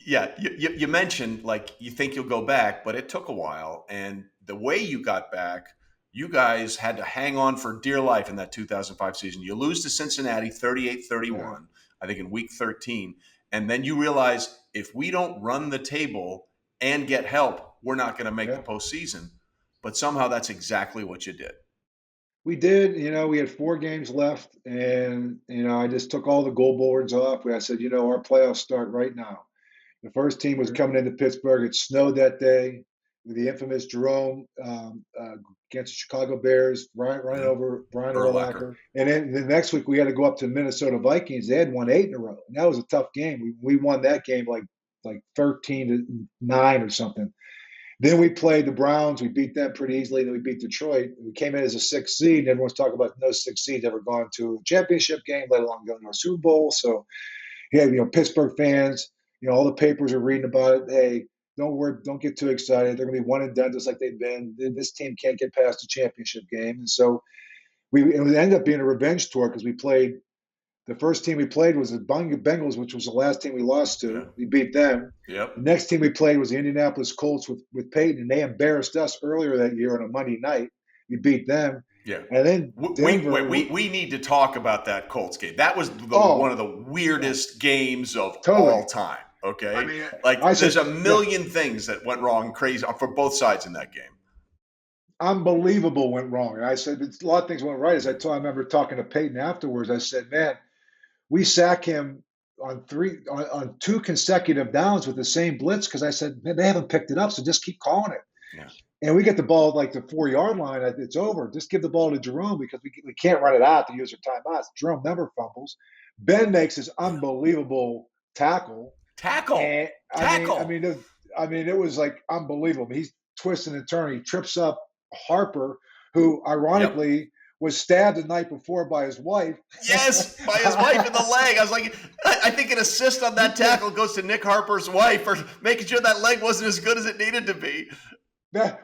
you mentioned like you think you'll go back, but it took a while, and the way you got back, you guys had to hang on for dear life in that 2005 season. You lose to Cincinnati 38-31, Yeah, I think in week 13, and then you realize if we don't run the table and get help, we're not going to make the yeah. postseason. But somehow that's exactly what you did. We did. We had 4 games left, and I just took all the goal boards off. I said, our playoffs start right now. The first team was coming into Pittsburgh. It snowed that day. The infamous Jerome against the Chicago Bears, running Yeah, over Brian Urlacher. Urlacher. And then the next week we had to go up to the Minnesota Vikings. They had won 8 in a row, and that was a tough game. We won that game like 13-9 or something. Then we played the Browns. We beat them pretty easily. Then we beat Detroit. We came in as a 6th seed. And everyone's talking about no 6th seeds ever gone to a championship game, let alone going to a Super Bowl. So yeah, Pittsburgh fans, all the papers are reading about it. Hey, don't worry, don't get too excited. They're going to be one and done just like they've been. This team can't get past the championship game. And so it ended up being a revenge tour because we played. The first team we played was the Bengals, which was the last team we lost to. Yeah. We beat them. Yep. The next team we played was the Indianapolis Colts with Peyton, and they embarrassed us earlier that year on a Monday night. We beat them. Yeah. And then Denver. We need to talk about that Colts game. That was one of the weirdest games of all time. Okay. I mean, there's a million things that went wrong, crazy for both sides in that game. Unbelievable went wrong. And I said, a lot of things went right. I remember talking to Peyton afterwards. I said, man, we sack him on 2 consecutive downs with the same blitz because I said, man, they haven't picked it up, so just keep calling it. Yeah. And we get the ball at like the 4-yard line. It's over. Just give the ball to Jerome because we can't run it out to use our timeouts. Jerome never fumbles. Ben makes this unbelievable tackle. Tackle. And, Tackle. I mean, I mean, it was like unbelievable. He's twisting and turning. He trips up Harper, who Yep. ironically was stabbed the night before by his wife. Yes, by his wife in the leg. I was like, I think an assist on that tackle goes to Nick Harper's wife for making sure that leg wasn't as good as it needed to be.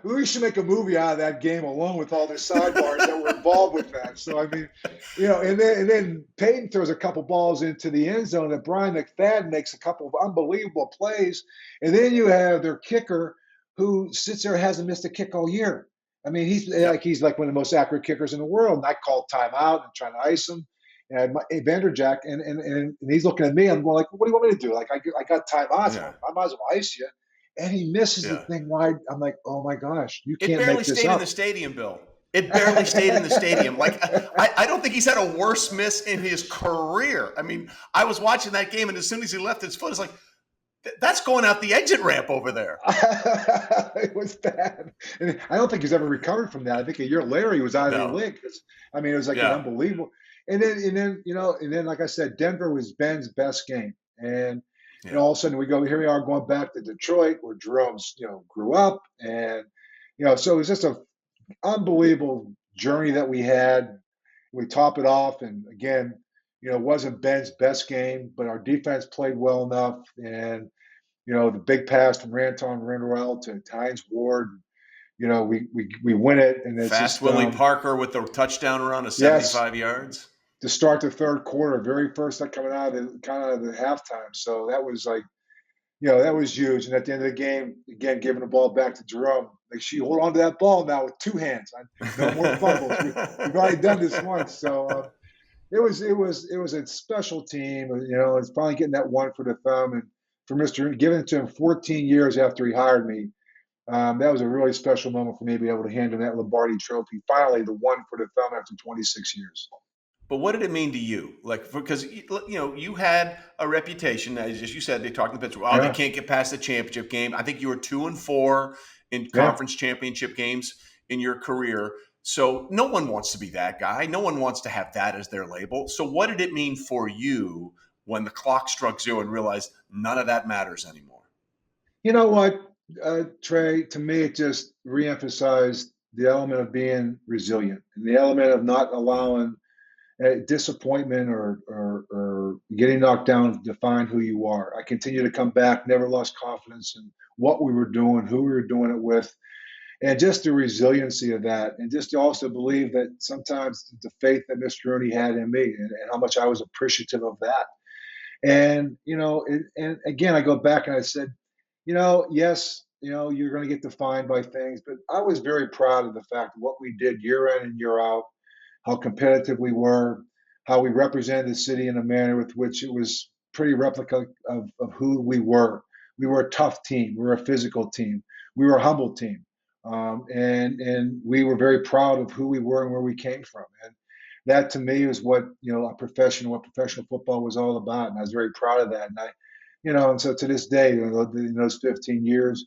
We should make a movie out of that game alone with all the sidebars that were involved with that. So, I mean, and then Peyton throws a couple balls into the end zone that Brian McFadden makes a couple of unbelievable plays. And then you have their kicker who sits there and hasn't missed a kick all year. I mean, he's like one of the most accurate kickers in the world. And I called timeout and trying to ice him. And Vanderjack, and he's looking at me. I'm going like, what do you want me to do? Like, I got timeouts. Yeah. I might as well ice you. And he misses the thing wide. I'm like, oh my gosh, you can't make this up. It barely stayed in the stadium, Bill. It barely stayed in the stadium. Like, I don't think he's had a worse miss in his career. I mean, I was watching that game, and as soon as he left his foot, it's like, that's going out the exit ramp over there. It was bad. And I don't think he's ever recovered from that. I think a year later he was out of the league. I mean, it was like unbelievable. And then, like I said, Denver was Ben's best game. And all of a sudden here we are going back to Detroit where Jerome's, grew up. And, so it was just an unbelievable journey that we had. We top it off. And again, it wasn't Ben's best game, but our defense played well enough. And, the big pass from Ranton Renderell to Hines Ward, we win it. And it's Fast Willie Parker with the touchdown run of 75 yards. To start the third quarter, very first coming out of the halftime. So that was like, that was huge. And at the end of the game, again, giving the ball back to Jerome, like, she hold on to that ball now with two hands. No more fumbles. We've already done this once. So it was a special team. It's finally getting that one for the thumb. And for Mr. Rooney, giving it to him 14 years after he hired me, that was a really special moment for me to be able to hand him that Lombardi trophy. Finally, the one for the thumb after 26 years. But what did it mean to you? Like, because, you had a reputation, as you said, they talked in Pittsburgh, they can't get past the championship game. I think you were 2-4 in conference championship games in your career. So no one wants to be that guy. No one wants to have that as their label. So what did it mean for you when the clock struck zero and realized none of that matters anymore? You know what, Trey, to me, it just reemphasized the element of being resilient and the element of not allowing disappointment or getting knocked down to define who you are. I continue to come back, never lost confidence in what we were doing, who we were doing it with, and just the resiliency of that. And just to also believe that sometimes the faith that Mr. Rooney had in me and how much I was appreciative of that. And, and again, I go back and I said, yes, you're going to get defined by things, but I was very proud of the fact of what we did year in and year out, how competitive we were, how we represented the city in a manner with which it was pretty replica of who we were. We were a tough team. We were a physical team. We were a humble team. And we were very proud of who we were and where we came from. And that to me is what, what professional football was all about. And I was very proud of that. And and so to this day, in those 15 years,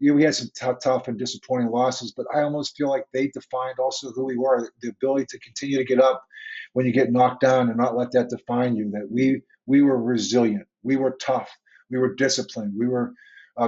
we had some tough and disappointing losses, but I almost feel like they defined also who we were, the ability to continue to get up when you get knocked down and not let that define you, that we were resilient, we were tough, we were disciplined, we were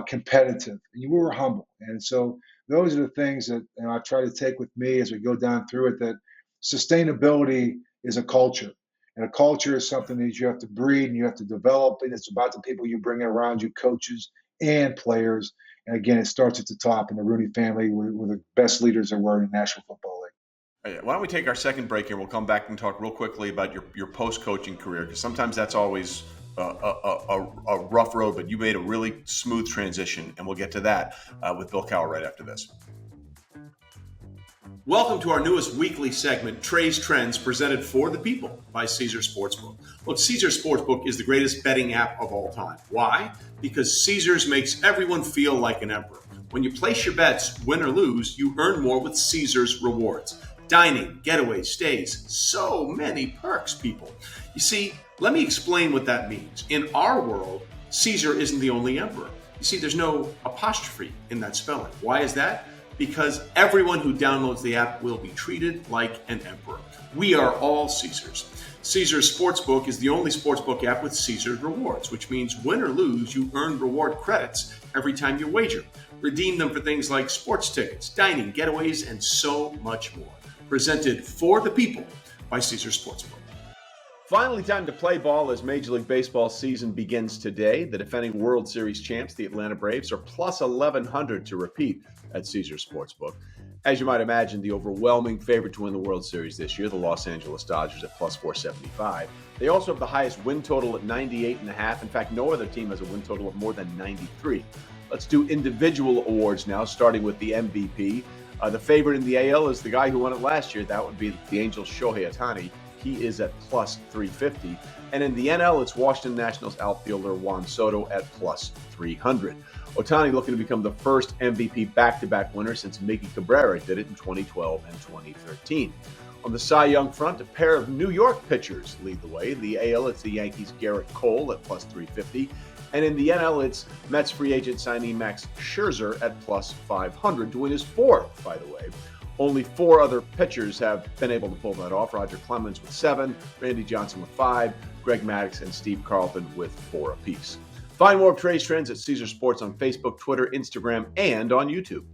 competitive, and we were humble. And so those are the things that I try to take with me as we go down through it, that sustainability is a culture. And a culture is something that you have to breed and you have to develop, and it's about the people you bring around you, coaches and players. And again, it starts at the top, and the Rooney family were the best leaders there were in the National Football League. Why don't we take our second break here? We'll come back and talk real quickly about your post-coaching career, because sometimes that's always a rough road, but you made a really smooth transition, and we'll get to that with Bill Cowher right after this. Welcome to our newest weekly segment, Trey's Trends, presented for the people by Caesars Sportsbook. Look, Caesars Sportsbook is the greatest betting app of all time. Why? Because Caesars makes everyone feel like an emperor. When you place your bets, win or lose, you earn more with Caesars Rewards. Dining, getaways, stays, so many perks, people. You see, let me explain what that means. In our world, Caesar isn't the only emperor. You see, there's no apostrophe in that spelling. Why is that? Because everyone who downloads the app will be treated like an emperor. We are all Caesars. Caesars Sportsbook is the only sportsbook app with Caesars Rewards, which means win or lose, you earn reward credits every time you wager. Redeem them for things like sports tickets, dining, getaways, and so much more. Presented for the people by Caesars Sportsbook. Finally, time to play ball as Major League Baseball season begins today. The defending World Series champs, the Atlanta Braves, are plus 1,100 to repeat at Caesars Sportsbook. As you might imagine, the overwhelming favorite to win the World Series this year, the Los Angeles Dodgers at plus 475. They also have the highest win total at 98.5. In fact, no other team has a win total of more than 93. Let's do individual awards now, starting with the MVP. The favorite in the AL is the guy who won it last year. That would be the Angels' Shohei Ohtani. He is at plus 350. And in the NL, it's Washington Nationals outfielder Juan Soto at plus 300. Ohtani looking to become the first MVP back-to-back winner since Miggy Cabrera did it in 2012 and 2013. On the Cy Young front, a pair of New York pitchers lead the way. The AL, it's the Yankees' Garrett Cole at plus 350. And in the NL, it's Mets free agent signee Max Scherzer at plus 500 to win his fourth, by the way. Only 4 other pitchers have been able to pull that off. Roger Clemens with 7, Randy Johnson with 5, Greg Maddux and Steve Carlton with 4 apiece. Find more of Trey's trends at Caesars Sports on Facebook, Twitter, Instagram, and on YouTube.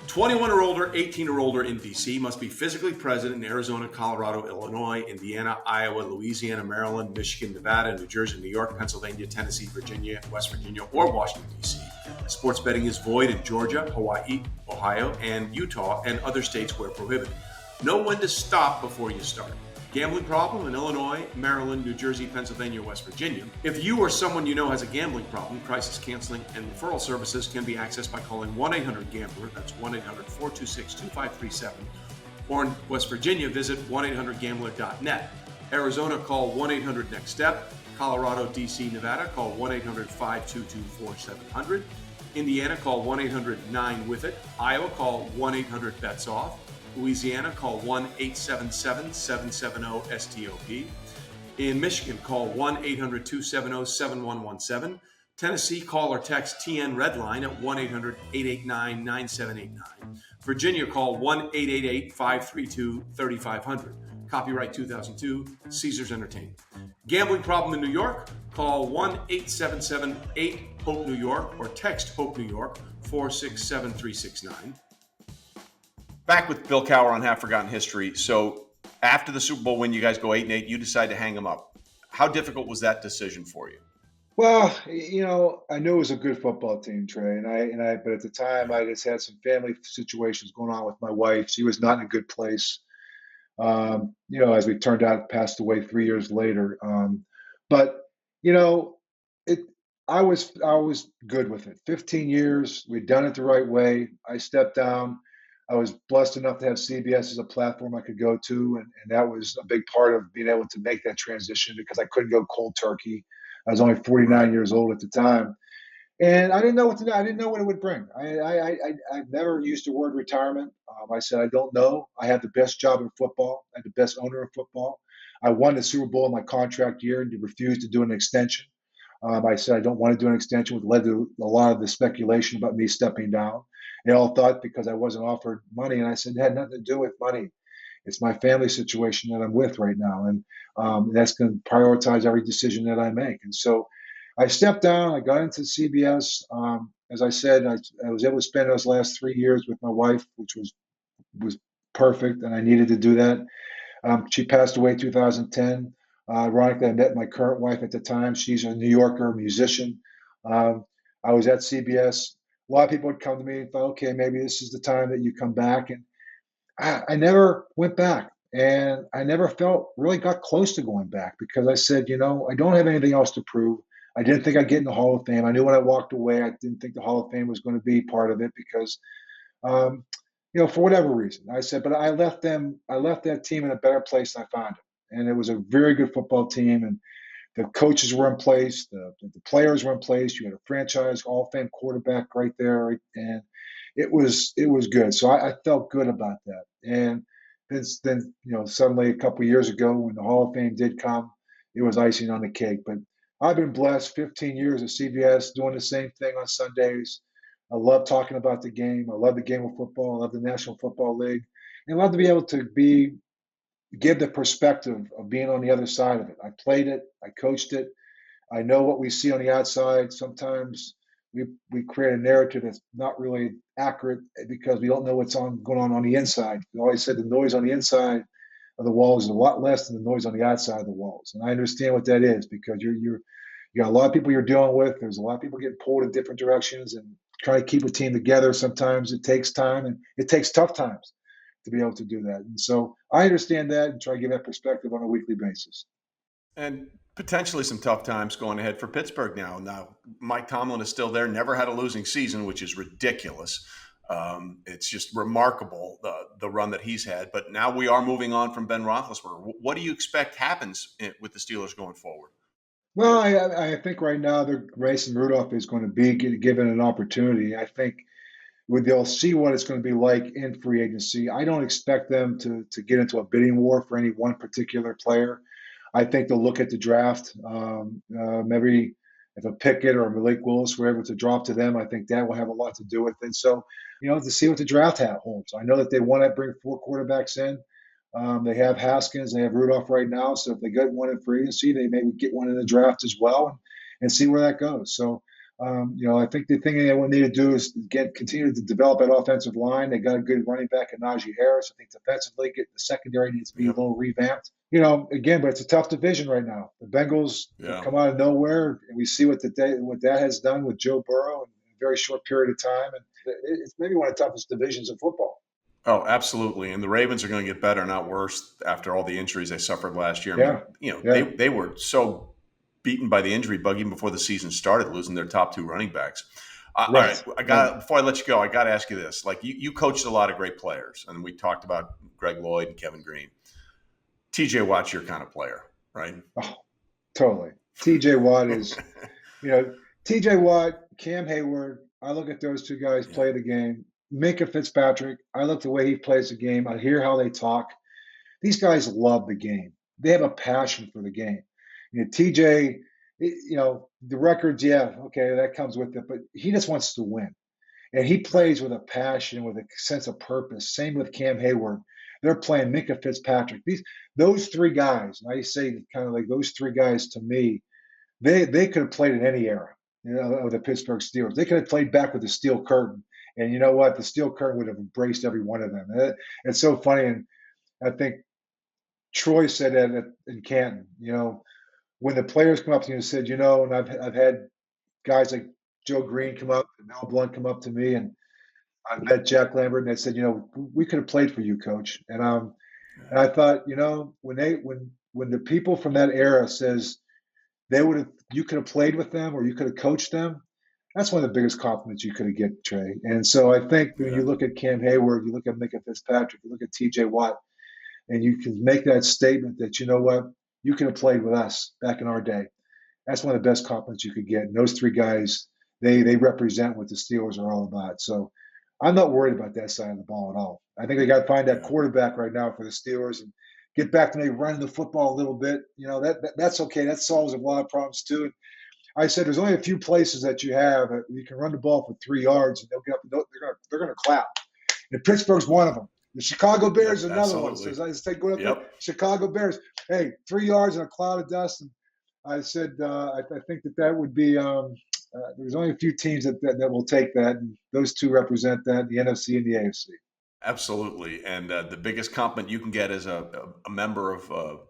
21 or older, 18 or older in D.C. must be physically present in Arizona, Colorado, Illinois, Indiana, Iowa, Louisiana, Maryland, Michigan, Nevada, New Jersey, New York, Pennsylvania, Tennessee, Virginia, West Virginia, or Washington, D.C. Sports betting is void in Georgia, Hawaii, Ohio, and Utah, and other states where prohibited. Know when to stop before you start. Gambling problem in Illinois, Maryland, New Jersey, Pennsylvania, West Virginia. If you or someone you know has a gambling problem, crisis counseling and referral services can be accessed by calling 1-800-GAMBLER. That's 1-800-426-2537. Or in West Virginia, visit 1-800-GAMBLER.net. Arizona, call 1-800-NEXT-STEP. Colorado, DC, Nevada, call 1-800-522-4700. Indiana, call 1-800-9-WITH-IT. Iowa, call 1-800-BETS-OFF. Louisiana, call 1-877-770-STOP. In Michigan, call 1-800-270-7117. Tennessee, call or text TN Redline at 1-800-889-9789. Virginia, call 1-888-532-3500. Copyright 2002, Caesars Entertainment. Gambling problem in New York? Call 1-877-8-HOPE-NEW YORK or text HOPE New York 467-369. Back with Bill Cowher on Half Forgotten History. So after the Super Bowl win, you guys go 8-8. You decide to hang him up. How difficult was that decision for you? Well, I knew it was a good football team, Trey, but at the time I just had some family situations going on with my wife. She was not in a good place. As we turned out, passed away 3 years later. But I was good with it. 15 years, we'd done it the right way. I stepped down. I was blessed enough to have CBS as a platform I could go to, and that was a big part of being able to make that transition because I couldn't go cold turkey. I was only 49 years old at the time, and I didn't know what to do. I didn't know what it would bring. I've never used the word retirement. I said I don't know. I had the best job in football. I had the best owner in football. I won the Super Bowl in my contract year and refused to do an extension. I said I don't want to do an extension, which led to a lot of the speculation about me stepping down. They all thought because I wasn't offered money, and I said it had nothing to do with money. It's my family situation that I'm with right now, and that's going to prioritize every decision that I make. And so I stepped down. I got into CBS. As I said, I was able to spend those last 3 years with my wife, which was perfect, and I needed to do that. She passed away in 2010. Ironically, I met my current wife at the time. She's a New Yorker, musician. I was at CBS. A lot of people would come to me and thought, okay, maybe this is the time that you come back. And I never went back. And I never got close to going back because I said, I don't have anything else to prove. I didn't think I'd get in the Hall of Fame. I knew when I walked away, I didn't think the Hall of Fame was going to be part of it because, for whatever reason. I said, but I left that team in a better place than I found it. And it was a very good football team. And the coaches were in place, the players were in place. You had a franchise Hall of Fame quarterback right there, right? And it was good. So I felt good about that. And then suddenly a couple of years ago when the Hall of Fame did come, it was icing on the cake. But I've been blessed 15 years at CBS doing the same thing on Sundays. I love talking about the game. I love the game of football. I love the National Football League. And I love to be able to be give the perspective of being on the other side of it. I played it. I coached it. I know what we see on the outside. Sometimes we create a narrative that's not really accurate because we don't know what's going on the inside. We always said the noise on the inside of the walls is a lot less than the noise on the outside of the walls, and I understand what that is because you got a lot of people you're dealing with. There's a lot of people getting pulled in different directions, and trying to keep a team together. Sometimes it takes time, and it takes tough times to be able to do that. And so I understand that and try to give that perspective on a weekly basis. And potentially some tough times going ahead for Pittsburgh now. Now, Mike Tomlin is still there, never had a losing season, which is ridiculous. It's just remarkable, the run that he's had. But now we are moving on from Ben Roethlisberger. What do you expect happens with the Steelers going forward? Well, I think right now Mason Rudolph is going to be given an opportunity. I think they'll see what it's going to be like in free agency. I don't expect them to get into a bidding war for any one particular player. I think they'll look at the draft. Maybe if a Pickett or a Malik Willis were able to drop to them, I think that will have a lot to do with it. So, to see what the draft holds. I know that they want to bring 4 quarterbacks in. They have Haskins, they have Rudolph right now. So if they get one in free agency, they maybe get one in the draft as well and see where that goes. So, I think the thing they need to do is continue to develop that offensive line. They got a good running back in Najee Harris. I think defensively, the secondary needs to be a little revamped. Again, but it's a tough division right now. The Bengals come out of nowhere, and we see what that has done with Joe Burrow in a very short period of time. And it's maybe one of the toughest divisions in football. Oh, absolutely. And the Ravens are going to get better, not worse, after all the injuries they suffered last year. They were so beaten by the injury bug even before the season started, losing their top 2 running backs. All right, before I let you go, I got to ask you this. Like you coached a lot of great players, and we talked about Greg Lloyd and Kevin Green. TJ Watt's your kind of player, right? Oh, totally. TJ Watt is, TJ Watt, Cam Hayward. I look at those 2 guys play the game. Minkah Fitzpatrick, I look the way he plays the game. I hear how they talk. These guys love the game. They have a passion for the game. TJ, the records, that comes with it, but he just wants to win. And he plays with a passion, with a sense of purpose. Same with Cam Hayward. They're playing Minkah Fitzpatrick. Those 3 guys, and I say kind of like those 3 guys to me, they could have played in any era, of the Pittsburgh Steelers. They could have played back with the steel curtain. And you know what? The steel curtain would have embraced every one of them. It's so funny. And I think Troy said that in Canton, when the players come up to you and said, and I've had guys like Joe Green come up and Mel Blount come up to me, and I've met Jack Lambert, and they said, we could have played for you, Coach. And I thought, when the people from that era says you could have played with them or you could have coached them, that's one of the biggest compliments you could have get, Trey. And so I think when you look at Cam Hayward, you look at Minkah Fitzpatrick, you look at TJ Watt, and you can make that statement that, you could have played with us back in our day. That's one of the best compliments you could get. And those 3 guys, they represent what the Steelers are all about. So I'm not worried about that side of the ball at all. I think they got to find that quarterback right now for the Steelers and get back to maybe running the football a little bit. That's okay. That solves a lot of problems too. And I said there's only a few places that you can run the ball for 3 yards and they'll get up and they're going to clap. And Pittsburgh's one of them. The Chicago Bears is another one. So I said, go up there, Chicago Bears. Hey, 3 yards in a cloud of dust. And I said, I think that would be. There's only a few teams that will take that, and those 2 represent that: the NFC and the AFC. Absolutely, and the biggest compliment you can get as a member of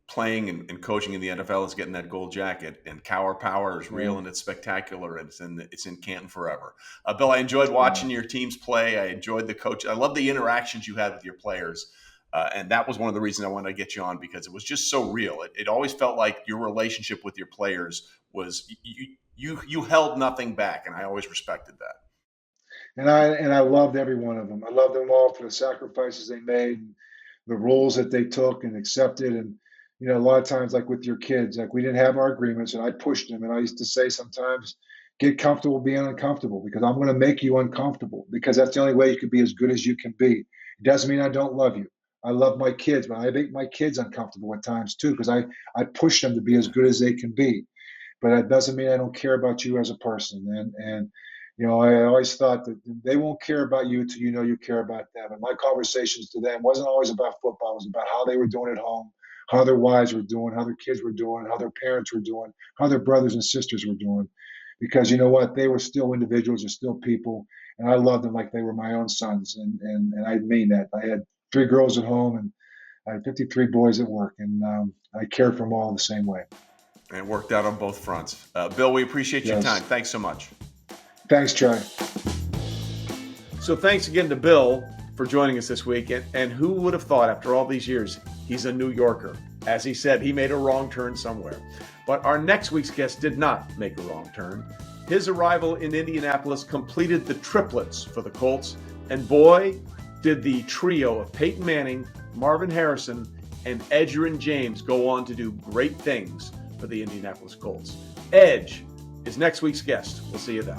playing and coaching in the NFL is getting that gold jacket. And Cowher power is real and it's spectacular, and it's in Canton forever. Bill, I enjoyed watching your teams play. I enjoyed the coach. I love the interactions you had with your players. And that was one of the reasons I wanted to get you on, because it was just so real. It always felt like your relationship with your players was you held nothing back, and I always respected that. And I loved every one of them. I loved them all for the sacrifices they made, and the roles that they took and accepted. And a lot of times, like with your kids, like we didn't have our agreements, and I pushed them. And I used to say sometimes, get comfortable being uncomfortable, because I'm going to make you uncomfortable, because that's the only way you can be as good as you can be. It doesn't mean I don't love you. I love my kids, but I make my kids uncomfortable at times too, because I push them to be as good as they can be. But that doesn't mean I don't care about you as a person. And I always thought that they won't care about you till you know you care about them. And my conversations to them wasn't always about football. It was about how they were doing at home, how their wives were doing, how their kids were doing, how their parents were doing, how their brothers and sisters were doing. Because you know what? They were still individuals, they're still people. And I loved them like they were my own sons. And I mean that. I had 3 girls at home and I had 53 boys at work. And I cared for them all the same way. And it worked out on both fronts. Bill, we appreciate your time. Thanks so much. Thanks, Trey. So thanks again to Bill for joining us this week. And who would have thought after all these years, he's a New Yorker. As he said, he made a wrong turn somewhere. But our next week's guest did not make a wrong turn. His arrival in Indianapolis completed the triplets for the Colts. And boy, did the trio of Peyton Manning, Marvin Harrison, and Edgerrin James go on to do great things for the Indianapolis Colts. Edge is next week's guest. We'll see you then.